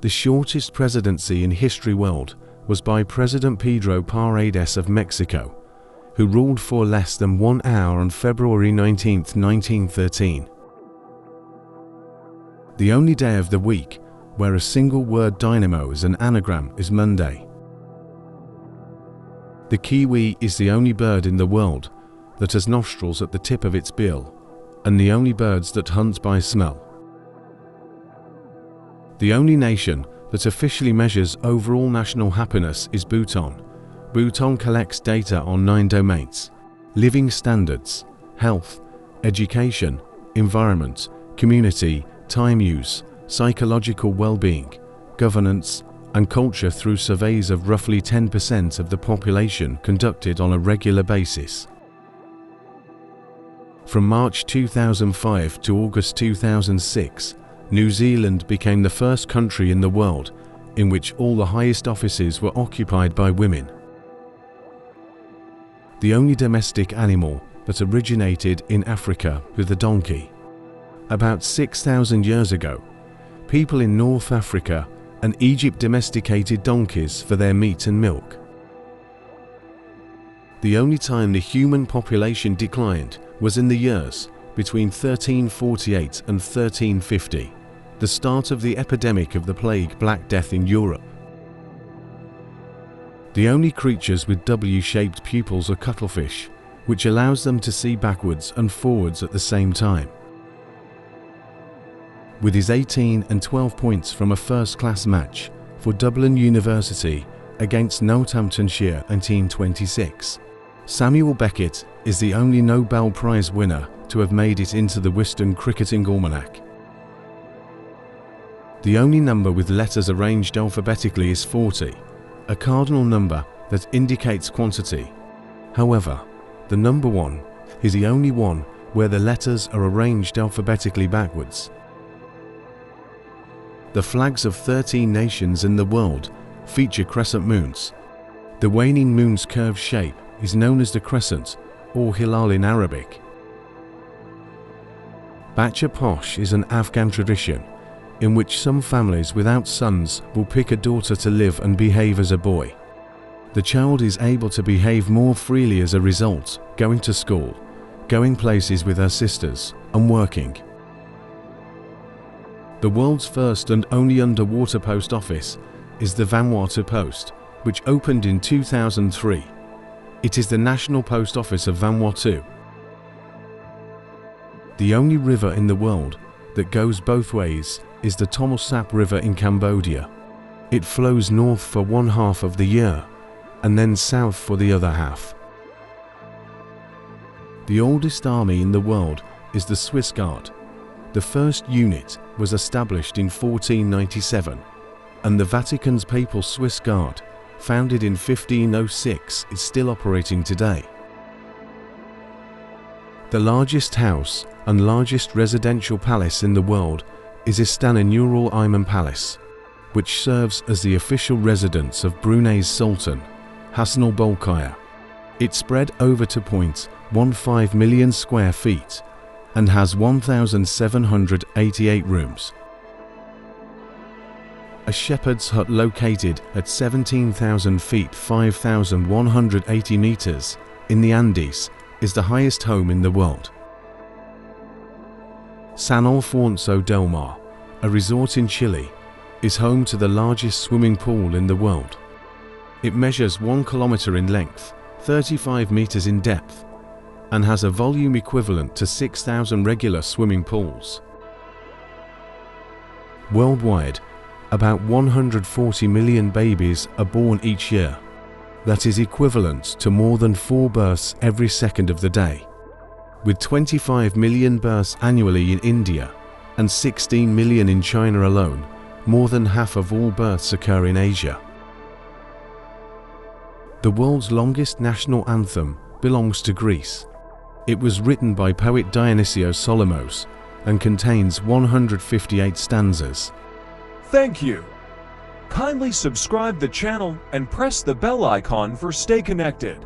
The shortest presidency in history world was by President Pedro Paredes of Mexico, who ruled for less than 1 hour on February 19, 1913. The only day of the week where a single word dynamo is an anagram is Monday. The kiwi is the only bird in the world that has nostrils at the tip of its bill, and the only birds that hunt by smell. The only nation that officially measures overall national happiness is Bhutan. Bhutan collects data on 9 domains: living standards, health, education, environment, community, time use, psychological well-being, governance, and culture through surveys of roughly 10% of the population conducted on a regular basis. From March 2005 to August 2006, New Zealand became the first country in the world in which all the highest offices were occupied by women. The only domestic animal that originated in Africa was the donkey. About 6,000 years ago, people in North Africa and Egypt domesticated donkeys for their meat and milk. The only time the human population declined was in the years between 1348 and 1350, the start of the epidemic of the plague Black Death in Europe. The only creatures with W-shaped pupils are cuttlefish, which allows them to see backwards and forwards at the same time. With his 18 and 12 points from a first-class match for Dublin University against Northamptonshire 1926, Samuel Beckett is the only Nobel Prize winner to have made it into the Western Cricketing Almanac. The only number with letters arranged alphabetically is 40, a cardinal number that indicates quantity. However, the number 1 is the only one where the letters are arranged alphabetically backwards. The flags of 13 nations in the world feature crescent moons. The waning moon's curved shape is known as the crescent, or hilal in Arabic. Bacha Posh is an Afghan tradition in which some families without sons will pick a daughter to live and behave as a boy. The child is able to behave more freely as a result, going to school, going places with her sisters, and working. The world's first and only underwater post office is the Vanuatu Post, which opened in 2003. It is the national post office of Vanuatu. The only river in the world that goes both ways is the Thomson Sap River in Cambodia. It flows north for 1/2 of the year and then south for the other half. The oldest army in the world is the Swiss Guard. The first unit was established in 1497, and the Vatican's Papal Swiss Guard, founded in 1506, is still operating today. The largest house and largest residential palace in the world is Istana Nurul Iman Palace, which serves as the official residence of Brunei's Sultan, Hassan al-Bolkiah. It spread over 2.15 million square feet and has 1,788 rooms. A shepherd's hut located at 17,000 feet 5,180 meters in the Andes is the highest home in the world. San Alfonso del Mar, a resort in Chile, is home to the largest swimming pool in the world. It measures 1 kilometer in length, 35 meters in depth, and has a volume equivalent to 6,000 regular swimming pools. Worldwide, about 140 million babies are born each year. That is equivalent to more than 4 births every second of the day. With 25 million births annually in India and 16 million in China alone, more than half of all births occur in Asia. The world's longest national anthem belongs to Greece. It was written by poet Dionysios Solomos and contains 158 stanzas. Thank you. Kindly subscribe the channel and press the bell icon for stay connected.